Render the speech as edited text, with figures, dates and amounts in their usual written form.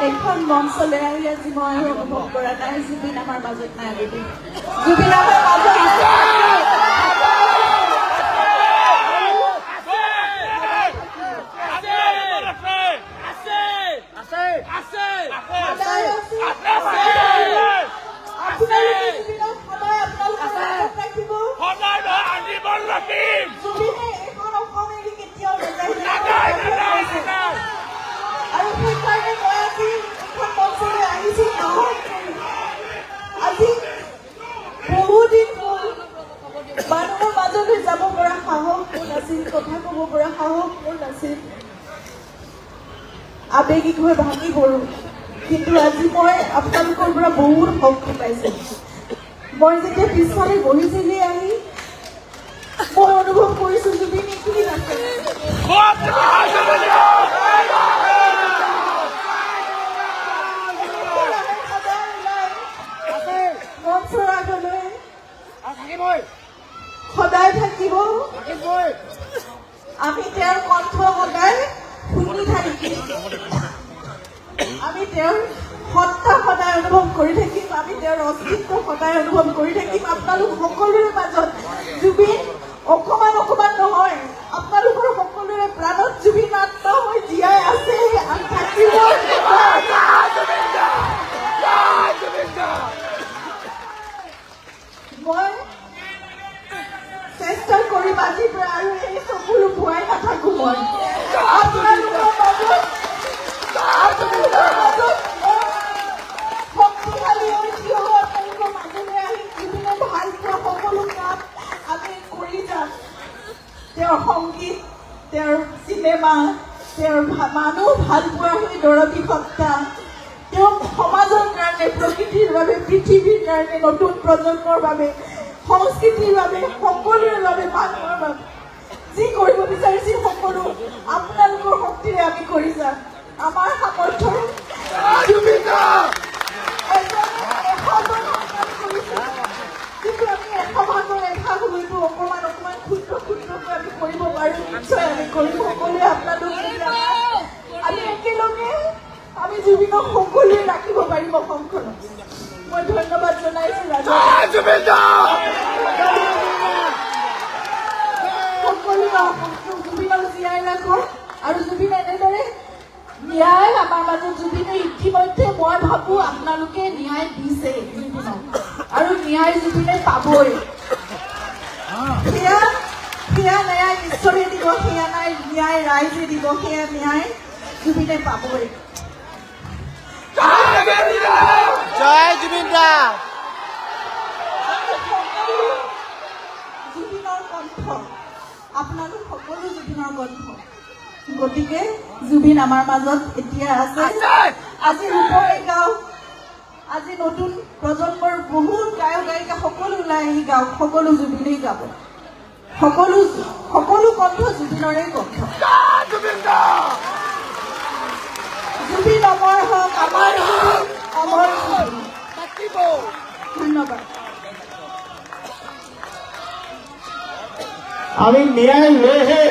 এইখন মঞ্চলৈ আহি আজি মই অনুভৱ কৰা নাই জুবিন আমাৰ মাজত নাই বুলি। জুবিন আমাৰ মাজত মানুহৰ মাজলৈ যাব পৰা সাহস মোৰ নাছিল, কথা ক'ব পৰা সাহস মোৰ নাছিল, আবেগিক হৈ ভাঙি পৰো। কিন্তু আজি মই আপোনালোকৰ পৰা বহুত শক্তি পাইছো। মই যেতিয়া পিছফালে বহিছিলি আহি মই অনুভৱ কৰিছো জুবিন এইখিনি আছে। মঞ্চৰ আগলৈ সদায় থাকিব। আমি তেওঁৰ কণ্ঠ সদায় শুনি থাকিম, আমি তেওঁৰ সত্তা সদায় অনুভৱ কৰি থাকিম, আমি তেওঁৰ অস্তিত্ব সদায় অনুভৱ কৰি থাকিম। আপোনালোক সকলোৰে মাজত জুবিন অকমান অকমান নহয়, আপোনালোকৰ সকলোৰে প্ৰাণত জুবিন আত্মা হৈ জীয়াই আছে, থাকিব। মই চেষ্টা কৰিম আজিৰ পৰা আৰু এই চকুলো ভুৱাই নাথাকো। মই আপোনালোকৰ মাজত শক্তিশালী হৈ থিয় হৈ আপোনালোকৰ মাজলৈ আহি জুবিনে ভাল পোৱা সকলো কাম আমি কৰি যাম। তেওঁৰ সংগীত, তেওঁৰ চিনেমা, তেওঁৰ মানুহ ভাল পোৱা সেই দৰদী সত্তা, তেওঁ সমাজৰ কাৰণে, প্ৰকৃতিৰ বাবে, পৃথিৱীৰ কাৰণে, নতুন প্ৰজন্মৰ বাবে, সংস্কৃতিৰ বাবে, সকলোৰে বাবে, মানুহৰ বাবে যি কৰিব বিচাৰিছিল সকলো আপোনালোকৰ শক্তিৰে আমি কৰি যাম। আমাৰ সামৰ্থ্য কিন্তু আমি 100 ভাগৰ এভাগ হয়তো অকমান অকমান ক্ষুদ্ৰ ক্ষুদ্ৰকৈ আমি কৰিব পাৰো। নিশ্চয় আমি কৰিম। সকলোৱে আপোনালোকে আমি একেলগে আমি জুবিনক সকলোৱে ৰাখিব পাৰিম অসমখনত। মই ধন্যবাদ জনাইছো জুবিনক জীয়াই ৰাখক আৰু জুবিন এনেদৰে ন্যায় আমাৰ মাজত জুবিনে ইতিমধ্যে মই ভাবো আপোনালোকে ন্যায় দিছে জুবিনক আৰু ন্যায় জুবিনে পাবই। সেয়া ন্যায় ঈশ্বৰে দিব, সেয়া ন্যায় ৰাইজে দিব, সেয়া ন্যায় জুবিনে পাবই। জয় জুবিন দা। জুবিনৰ কণ্ঠ, আপোনালোক সকলো জুবিনৰ কণ্ঠ। গতিকে জুবিন আমাৰ মাজত এতিয়া আছে। আজি ৰূপৰে গাঁও, আজি নতুন প্ৰজন্মৰ বহুত গায়ক গায়িকা সকলো ওলাই আহি গাওক, সকলো জুবিনেই গাব, সকলো কণ্ঠ জুবিনৰে কণ্ঠ। জুবিন অমৰ হওক, আমাৰ জুবিন অমৰ জুবিন। ধন্যবাদ। আমি ন্যায় লৈহে